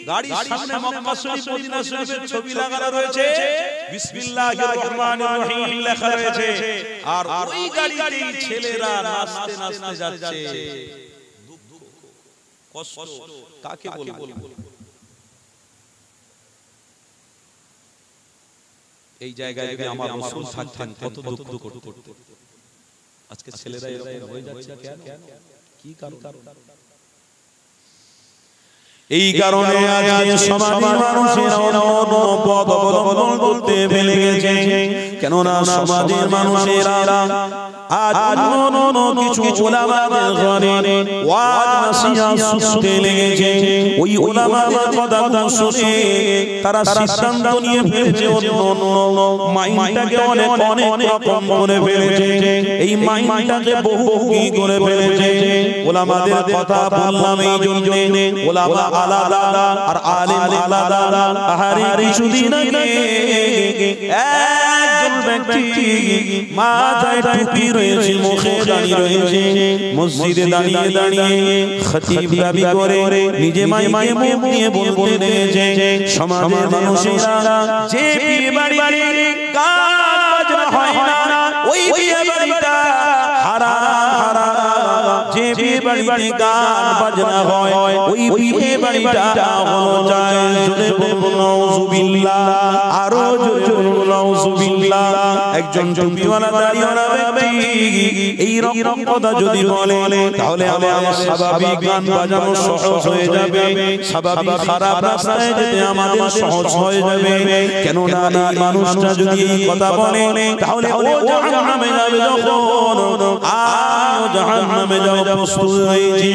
গাড়ির সামনে মক্কা শরীফ মদিনা শরীফের ছবি লাগানো রয়েছে বিসমিল্লাহির রহমানির রহিম লেখা রয়েছে আর ওই গাড়িতে ছেলেরা নাচতে যাচ্ছে দুঃখ কষ্ট কাকে বলবো এই জায়গায় যদি আমার রাসূল থাকতেন কত দুঃখ করতে আজকে ছেলেরা এরকম হয়ে যাচ্ছে কেন কি কারণ এই কারণে আজ সমাজের মানুষেরা অন্য পথ অবলম্বন করতে ফেলে গেছে কেননা সমাজের মানুষেরা আজ অন্য কিছু উলামাদের ঘরে ওয়াজ নসিহত শুনতে লেগেছে ওই উলামাদের কথা শুনে তারা সিদ্ধান্ত নিয়ে ফেলেছে অন্য মাইন্ডটাকে অনেক রকম করে ফেলেছে এই মাইন্ডটাকে বহু কি করে ফেলেছে উলামাদের কথা বললাম এই জন্য উলামা আলাদা আর আলেম আলাদা আহারে কিছুদিন আগে একজন ব্যক্তি মাথায় টুপি রয়েছে মুখে দাঁড়িয়ে রয়েছে মসজিদে দাঁড়িয়ে দাঁড়িয়ে খতিব দাবি করে নিজে মাইকে মুখ দিয়ে বলতে রয়েছে সমাজের মানুষেরা যে বিয়ে বাড়ি গান বাজনা হয় না ওই বিয়ে বাড়িটা হারাম হারাম যে বিয়ে বাড়িতে গান বাজনা হয় ওই বিয়ে বাড়িটা হলো জায়েজ জোরে বলুন নাউজুবিল্লাহ আরো জোরে বলুন নাউজুবিল্লাহ একজন টুপিওয়ালা দাড়িওয়ালা ব্যক্তি এই রকম কথা যদি বলে তাহলে আমাদের স্বাভাবিক গান বাজানো সহজ হয়ে যাবে স্বাভাবিক খারাপ রাস্তায় যেতে আমাদের সহজ হয়ে যাবে কেন না এই মানুষটা যদি এই কথা বলে তাহলে ও জাহান্নামে যাবে যখন আমিও জাহান্নামে যাব প্রস্তুত হয়েছি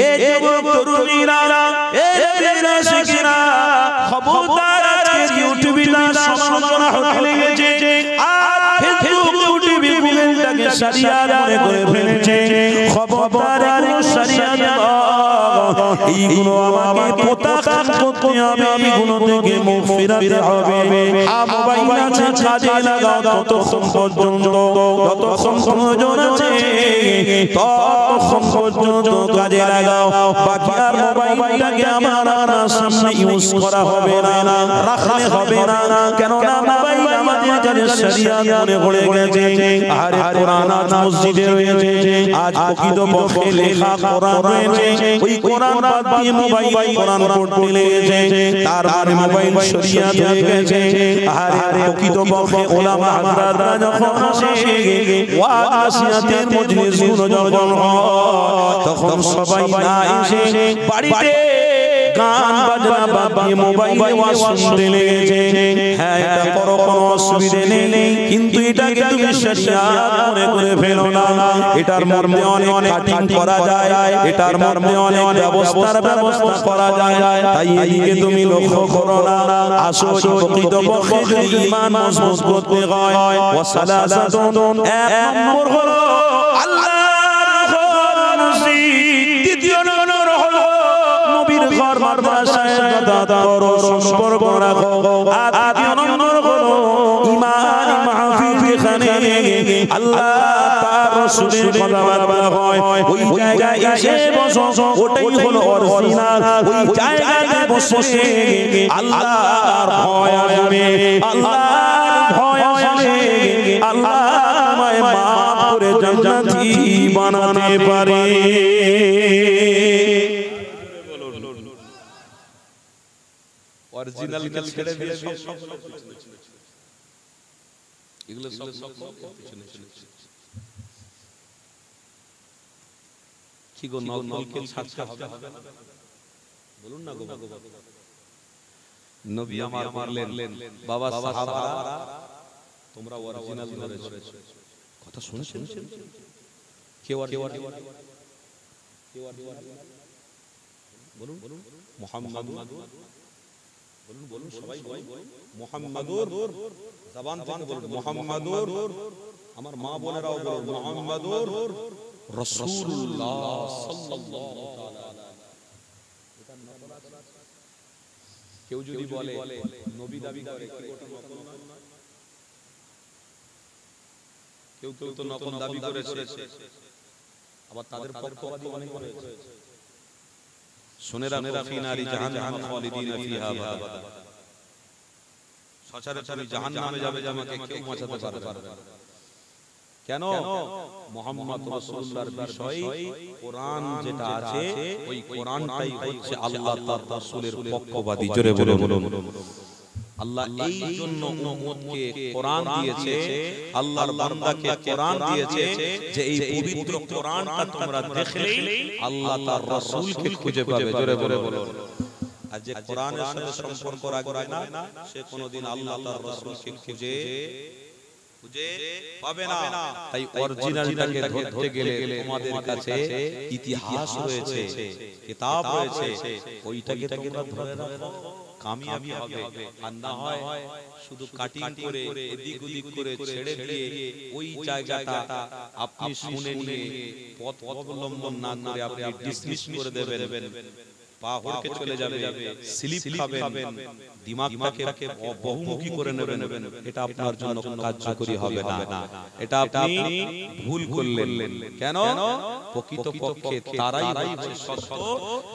এই যুবক তরুণীরা এই মেয়েরা শিখিরা খবরদার আজকে ইউটিউবে না সমালোচনা হতে লেগেছে আর ফেসবুক ইউটিউবে গুগলটাকে শরিয়াত মনে করে ফেলেছে খবরদার এগুলো শরিয়াত এইগুলো আমাকে প্রত্যাখ্যান করতে হবে এইগুলো থেকে মুখ ফিরাতে হবে মোবাইল আছে কাজে লাগাও ততক্ষণ পর্যন্ত যতক্ষণ প্রয়োজন আছে ততক্ষণ পর্যন্ত কাজে লাগাও বাকি আর মোবাইলটাকে আমার সামনে ইউজ করা হবে না রাখলে হবে না কেন না মোবাইল আমাদের কাছে শরিয়াত মনে পড়ে গেছে আর কোরআন আজ মসজিদে রয়েছে আজ প্রকৃতপক্ষে লেখা কোরআন রয়েছে ওই কোরআন বাদ দিয়ে মোবাইল কোরআন পড়তে লেগেছে তার মানে মোবাইল শরিয়াত হয়ে গেছে আর প্রকৃতপক্ষে ওলামা হাজরাতরা যখন আসে ওয়াসিয়াতের মজলিসগুলো যখন হয় তখন সবাই না এসে বাড়িতে গান বাজনা বাদ দিয়ে মোবাইলে ওয়াজ শুনতে লেগেছে হ্যাঁ এটা করো কোনো অসুবিধা নেই কিন্তু এটাকে তুমি শরিয়াত মনে করে ফেলো না এটার মধ্যে অনেক কাটিং করা যায় এটার মধ্যে অনেক ব্যবস্থা করা যায় তাই এদিকে তুমি লক্ষ্য করো না আসো প্রকৃতপক্ষে যদি ঈমান মজবুত করতে হয় ওয়া সালাসাতুন এক নম্বর হলো আল্লাহর ঘর মসজিদ দ্বিতীয় নম্বর হলো নবীর ঘর মাদ্রাসায় ইবাদত করো সম্পর্ক রাখো আর তৃতীয় নম্বর হলো ঈমান মাহফিল যেখানে আল্লাহ তার রাসূলের কথাবার্তা হয় ওই জায়গায় এসে বসো ওটাই হলো অরিজিনাল ওই জায়গায় বসে আল্লাহর ভয় আসবে আল্লাহর ভয় আসবে আল্লাহ আমায় মাফ করে জান্নাতি বানাতে পারে অরিজিনাল কে ছেড়ে দিয়ে সব এগুলো সব পিছনে কি গো নকলকে ছাড়তে হবে বলুন না গো নবী আমার মারলেন বাবা সাহাবারা তোমরা অরিজিনাল ধরেছো কথা শুনছেন কে অরিজিনাল বলুন মুহাম্মদ বলুন সবাই বলুন মুহাম্মাদুর জবান থেকে বলুন মুহাম্মাদুর আমার মা বোনেরাও বলুন মুহাম্মাদুর রাসূলুল্লাহ সাল্লাল্লাহু তাআলা এটা নকল আছে কেউ যদি বলে নবী দাবি করে ওটা নকল নয় কেউ তো নকল দাবি করেছে আবার তাদের পক্ষপাতী অনেক রয়েছে শুনে রাখো ফি নারি জাহান্নাম খালিদিনা ফিহা আবাদা সচরাচর জাহান্নামে যাবে আমাকে কেউ বাঁচাতে পারবে না কেন মুহাম্মদ রাসূলুল্লাহর বিষয় কোরআন যেটা আছে ওই কোরআনটাই হচ্ছে আল্লাহ তার রাসূলের পক্ষপাতী জোরে বলুন আল্লাহ এই জন্য উম্মতকে কোরআন দিয়েছে আল্লাহর বান্দাকে কোরআন দিয়েছে যে এই পবিত্র কোরআনটা তোমরা দেখলেই আল্লাহ তার রাসূলকে খুঁজে পাবে জোরে বলুন আর যে কোরআনের সাথে সম্পর্ক রাখবে না সে কোনোদিন আল্লাহ তার রাসূলকে খুঁজে পাবে না তাই অরিজিনালটাকে ধরতে গেলে তোমাদের কাছে ইতিহাস রয়েছে কিতাব রয়েছে ওইটাকে তোমরা ধরে রাখো কামিয়াবি হবে আর না হয় শুধু কাটিং করে এদিক ওদিক করে ছেড়ে দিয়ে ওই জায়গাটা আপনি শুনে নিয়ে পথ অবলম্বন না করে আপনি ডিসমিস করে দেবেন পা হড়কে চলে যাবে, স্লিপ খাবেন, দিমাগটাকে বহুমুখী করে নেবেন, এটা আপনার জন্য কার্যকরী হবে না। এটা আপনি ভুল করলেন। কেন? প্রকৃতপক্ষে তারাই হচ্ছে সত্য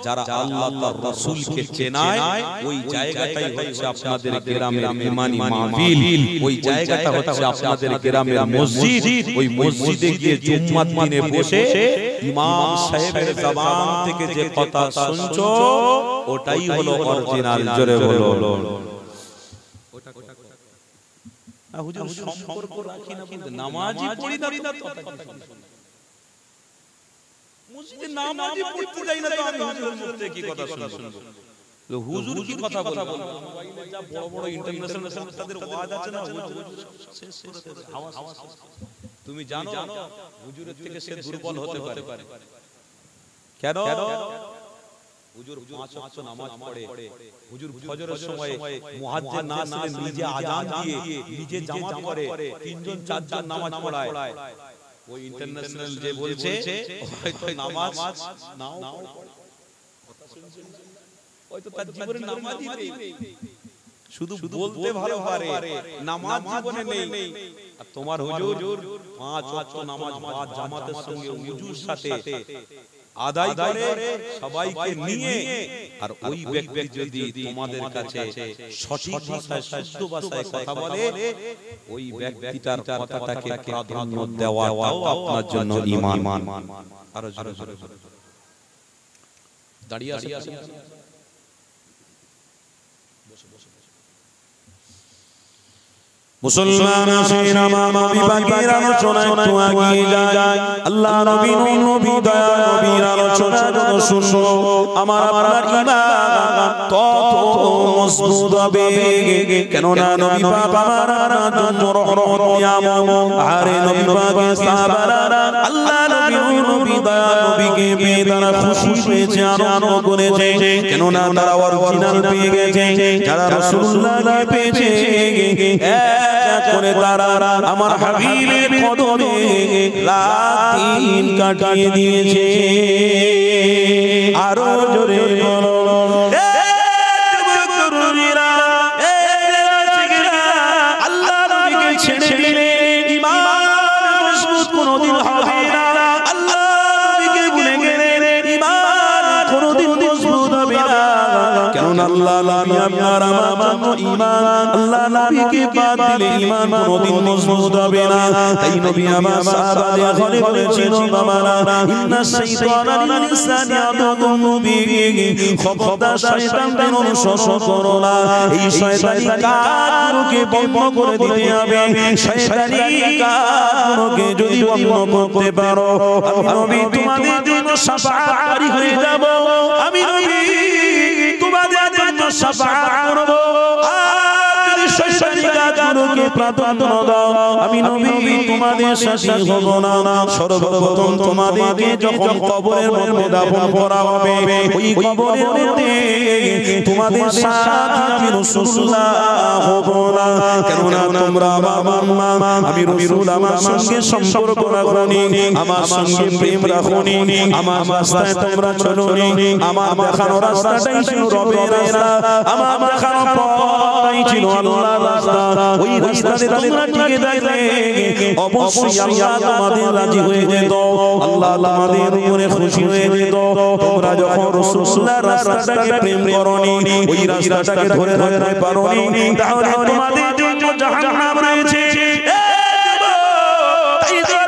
যারা আল্লাহ তার রাসূলকে চেনায়। ওই জায়গাটাই হচ্ছে আপনাদের গ্রামের ঈমানি মাহফিল, ওই জায়গাটা হচ্ছে আপনাদের গ্রামের মসজিদ। ওই মসজিদে গিয়ে জুম্মার দিনে বসে ইমাম সাহেবের জবান থেকে যে কথা শুনছো ওটাই হলো অরিজিনাল। জোরে বলো। হুজুর সম্পর্ক রাখি না বলতে নামাজই পড়ি না তো মসজিদে নামাজই পড়তে যাই না তো আমি হুজুরের মুখ থেকে কি কথা শুনবো? হুজুর কি কথা বলবো? মোবাইলে যা বড় বড় ইন্টারন্যাশনাল তাদের ওয়াজ আছে না, হুজুর শেষ করে আওয়াজ। তুমি জানো হুজুরের থেকে সে দুর্বল হতে পারে। কেন? হুজুর 5 ওয়াক্ত নামাজ পড়ে, হুজুর ফজরের সময় মুয়াজ্জিন না আসলে নিজে আযান দিয়ে নিজে জামাত করে, 3 জন 4 জন নামাজ পড়ায়। ওই ইন্টারন্যাশনাল যে বলছে হয়তো নামাজ নাও কথা শুনছেন, হয়তো তার জীবনে নামাজই নেই, শুধু বলতে ভালো পারে, নামাজ জীবনে নেই। আর তোমার হুজুর 5 ওয়াক্ত নামাজ বাদ জামাতের সঙ্গে ওযুর সাথে আদায় করে সবাইকে নিয়ে, আর ওই ব্যক্তি যদি তোমাদের কাছে সঠিক ভাষায় শুদ্ধ ভাষায় কথা বলে, ওই ব্যক্তিটার কথাটাকে প্রাধান্য দেওয়াটাও আপনার জন্য ঈমান। আরো জোরে দাঁড়িয়ে আসেন। মুসলমান আসেন আমার নবী পাকের আলোচনায় একটু এগিয়ে যায়। আল্লাহ নবী নবী দয়া নবীর আলোচনা যত শুনবো আমার আপনার ঈমান তত মজবুত হবে। কেননা নবী পাক আমার জন্য রহমত নিয়ামত। আরে নবী পাকের সাহাবারা আল্লাহ নবী দয়া নবীকে পেয়ে তারা খুশি হয়েছে, আনন্দ করেছে। কেননা তারা অরিজিনাল পেয়ে গেছে। যারা রাসূলুল্লাহকে পেয়েছে করে তারা আমার হাবিবের কদমে রাত দিন কাটিয়ে দিয়েছে। আরো জোরে বলো আল্লাহ নবীকে ছেড়ে দিলে ঈমান মজবুত কোনদিন হবে না। আল্লাহ নবীকে ভুলে গেলে ঈমান কোনদিন মজবুত হবে না। কেননা আল্লাহ নবী আপনার আমার জন্য ঈমান, আল্লাহ নবীকে বাদ দিলে ঈমান কোনদিন মজবুত হবে না। তাই নবী আমার সাহাবাদের ঘরে বলেছিল বাবারা ইন্না শাইতানা লিল ইনসানি আদুউম মুবিন, খবরদার শয়তানদের অনুসরণ করো না। এই শয়তানি কাজগুলোকে বন্ধ করে দিতে হবে। শয়তানি কাজগুলোকে যদি বন্ধ করতে পারো আমি নবী তোমাদের জন্য শাফাআতকারী হয়ে যাব। আমি নবী তোমাদের জন্য শাফাআত করব। প্রাধান্য দাও আমি নবী তোমাদের সাথে হব না। সর্বপ্রথম তোমাদেরকে যখন কবরের মধ্যে দাফন করা হবে ওই কবরের মধ্যে তোমাদের সাথে আমি রাসূলুল্লাহ হব না। কেননা তোমরা আমার মা, আমি রাসূল আমার সঙ্গে সম্পর্ক রাখোনি, আমার সঙ্গে প্রেম রাখোনি, আমার রাস্তায় তোমরা চলোনি। আমার দেখানো রাস্তাটাই ছিল রবের রাস্তা, আমার দেখানো পথটাই ছিল আল্লাহর রাস্তা। ওই রাস্তাতে তোমরা টিকে থাকলে অবশ্যই আল্লাহ তোমাদের রাজি হয়ে যেত, আল্লাহ তোমাদের উপরে খুশি হয়ে যেত। তোমরা যখন রাসূলুল্লাহর রাস্তাটাকে প্রেম করোনি, ওই রাস্তাটাকে ধরে রাখতে পারোনি, তাহলে তোমাদের জন্য জাহান্নাম রয়েছে। তাই তো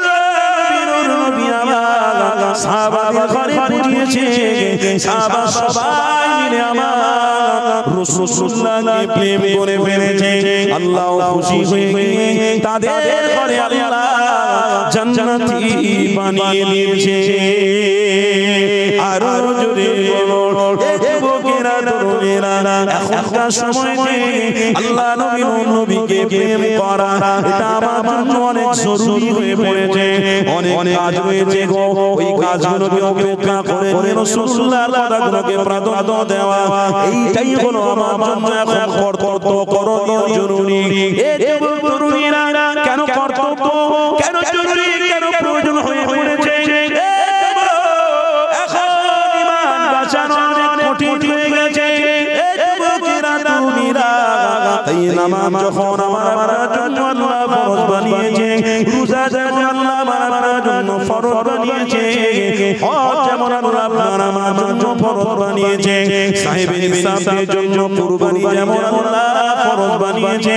নবী আমার সাহাবাদের ঘরে পাঠিয়েছে, সাহাবা সবাই মিলে আমার রাসূলুল্লাহকে প্রেম করে ফেলেছে। আল্লাহ খুশি হয়ে গিয়ে তাদের ঘরে আল্লাহ জান্নাতি বানিয়ে দিয়েছে। আরো জোরে বলো যুবকেরা তরুণেরা এখনকার সময়ে আল্লাহ নবীকে প্রেম করা এটা আমার জন্য অনেক জরুরি হয়ে পড়েছে। অনেক কাজ রয়েছে গো, ওই কাজগুলোকে উপেক্ষা করে রাসূলুল্লাহর কথাগুলোকে প্রাধান্য দেওয়া এইটাই হলো আমার জন্য এখন কর্তব্য করণীয় জরুরি। এই যুবক তরুণীরা কেন কর্তব্য, কেন জরুরি, কেন প্রয়োজন হয়ে পড়েছে? এখন ঈমান বাঁচানো অনেক কঠিন তাই নামাজ যখন আমার জন্য আল্লাহ ফরজ বানিয়েছে, রোজা যেমন আল্লাহ আমার জন্য ফরজ বানিয়েছে, হজ যেমন আল্লাহ আমার জন্য ফরজ বানিয়েছে, সাহেবের ইনসাফের জন্য কুরবানি যেমন আল্লাহ ফরজ বানিয়েছে,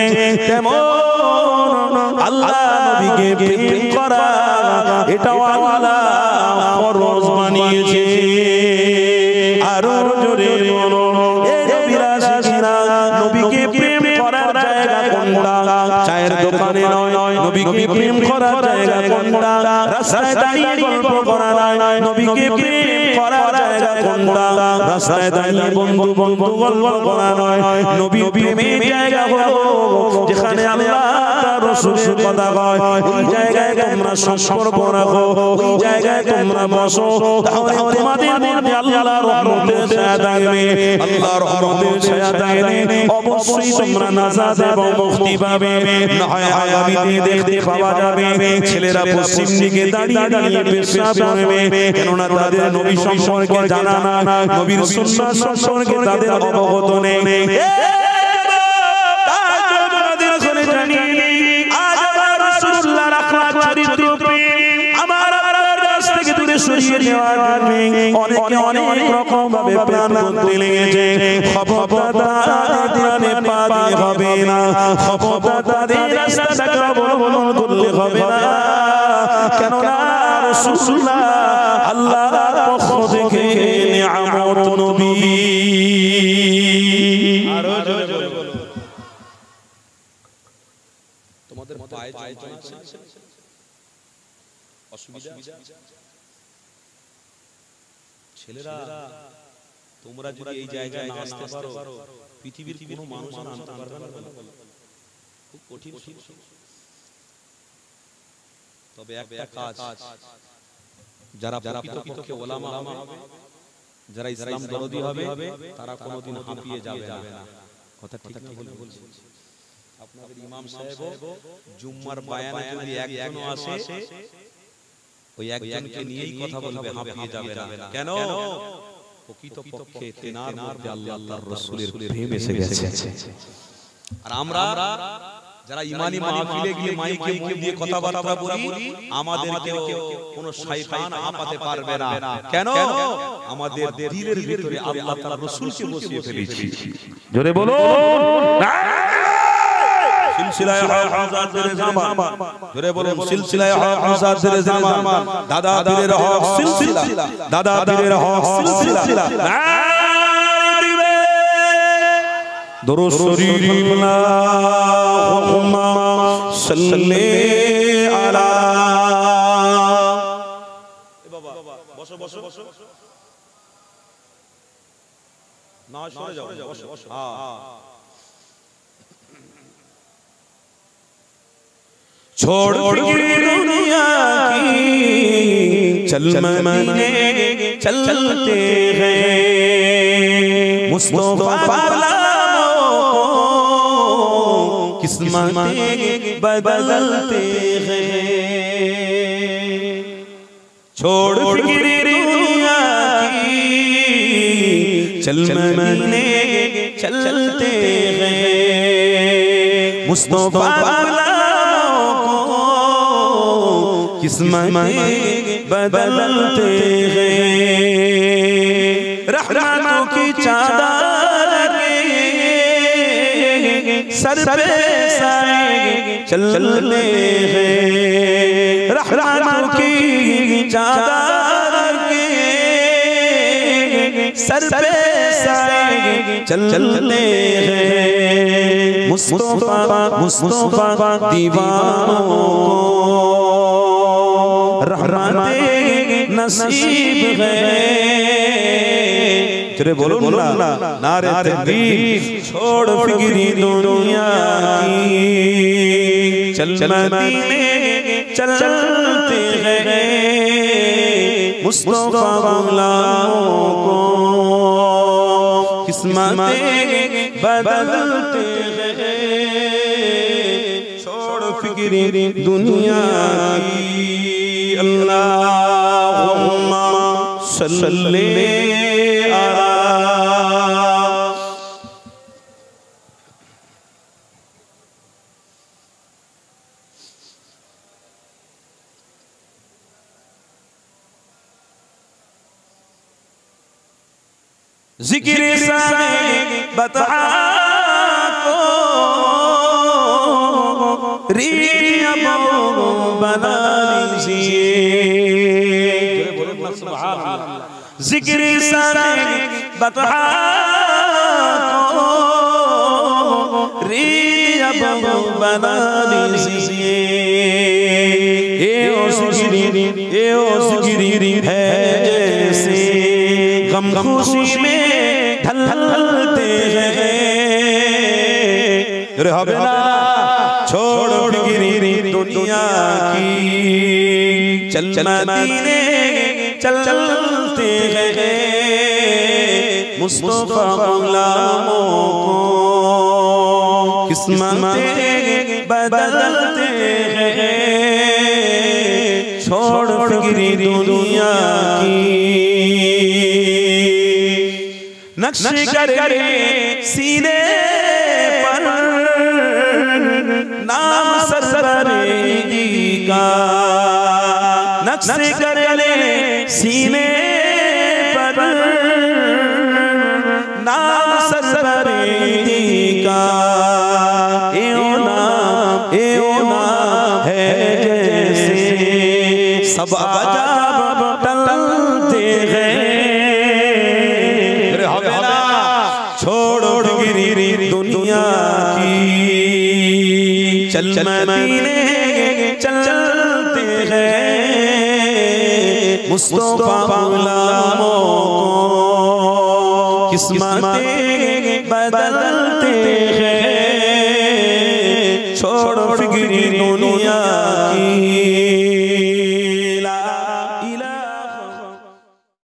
তেমন আল্লাহ নবীকে প্রেম করা এটাও আল্লাহ ফরজ বানিয়েছে। আরো জোরে বলো এ নবীর আশিকরা, নবীকে প্রেম করার জায়গা কোনটা? চায়ের দোকানে নয়, নবীকে প্রেম করার জায়গা কোনটা? রাস্তায় দাঁড়িয়ে গল্প করা নয়, নবীকে প্রেম করার জায়গা কোনটা? রাস্তায় দাঁড়িয়ে বন্ধু বন্ধু গল্প করা নয়, নবী প্রেমের জায়গা হলো যেখানে আল্লাহ তার রাসূলের কথা কয়, ওই জায়গায় তোমরা সম্পর্ক রাখো, ওই জায়গায় তোমরা বসো, তাহলে তোমাদের মধ্যে আল্লাহর রহমতের ছায়া থাকবে, আল্লাহর রহমতের ছায়া থাকবে, অবশ্যই তোমরা নাজাত এবং মুক্তি পাবে। না হয় আগামীতে দেখতে পাওয়া যাবে ছেলেরা পশ্চিম দিকে দাঁড়িয়ে দাঁড়িয়ে পেশাব করবে, কেননা তাদের নবী সম্পর্কে জানা না, নবীর সুন্নাত সম্পর্কে তাদের অবগত নেই। অনেকে অনেক রকম ভাবে প্ল্যান করতে লেগেছে, খবরদার পা দিলে হবে না, খবরদার রাস্তাটাকে অবলম্বন করলে হবে না, কেননা রাসূলুল্লাহ আল্লাহর পক্ষ থেকে নিয়ামত নবী। আরো জোরে বলো, তোমাদের পায়ে চলছে অসুবিধা? ছেলেরা তোমরা যদি এই জায়গায় না আসতে পারো, পৃথিবীর কোনো মানুষ আনতে পারবে না, খুব কঠিন। তবে একটা কাজ, যারা প্রকৃতপক্ষে ওলামা হবে, যারা ইসলাম দরদি হবে, তারা কোনোদিন হাঁপিয়ে যাবে না। কথা ঠিক না বলছি? আপনাদের ইমাম সাহেব জুম্মার বায়ানে যদি একজনও আসে, ওই একজনকে নিয়েই কথা বলবে, হাঁপিয়ে যাবে না। কেন? প্রকৃতপক্ষে তেনার মধ্যে আল্লাহ তার রাসূলের প্রেম এসে গেছে। আর আমরা যারা ইমানি মাহফিলে গিয়ে মাইকে মুখ দিয়ে কথাবার্তা বলি, আমাদেরকে কোনো শয়তান হাঁপাতে পারবে না। কেন? আমাদের দিলের ভিতরে আল্লাহ তার রাসূলকে বসিয়ে ফেলেছি। জোরে বলো, সিলসিলায়ে হাফেজাদের জামান, জোরে বলুন সিলসিলায়ে হাফেজাদের জামান, দাদা পীরের হক সিলসিলা, দাদা পীরের হক সিলসিলা। দরুদ শরীফ আল্লাহুম্মা সাল্লি আলা। এ বাবা বসো বসো বসো, না সরে যাও, বসো বসো। হ্যাঁ, छोड़ फिक्र दुनिया की, चल मदीने चलते हैं, मुस्तफा किस्मतें बदलते हैं। छोड़ फिक्र दुनिया की, चल मदीने चलते हैं, मुस्तफा किस्मतें बदलते हैं। रहमतों की चादर सर पे साए चलते हैं, रहमतों की चादर सर पे साए चलते हैं। मुस्तफा मुस्तफा दीवानों रहमते नसीब है। चले बोलो ना, नारे तकबीर। छोड़ फिक्री दुनिया की, चल मदीने चलते हैं, मुस्तफा गुलामों को किस्मतें बदलते हैं। छोड़ फिक्री दुनिया की, अल्लाहुम्मा सल्ली अला। जिक्र साए बता को रिया बना लीजिए। जिक्र साए बता को रिया बना लीजिए। ए ओ जिक्र है जैसे गम खुशी में ढलते हैं। रहबना छोड़ फिक्री दुनिया की चल मदीने चलते हैं। मुस्तफा गुलामों को किस्मतें बदलते हैं। छोड़ फिक्री दुनिया की नक्श करे सीने पर नाम सरसरी का। नक्श करे सीने पर नाम सरसरी का। एओ नाम है जैसे सब अजाब टलते हैं। दुनिया की चल मदीने चलते हैं। मुस्तफा गुलामों को किस्मतें बदलते हैं। छोड़ फिक्री दुनिया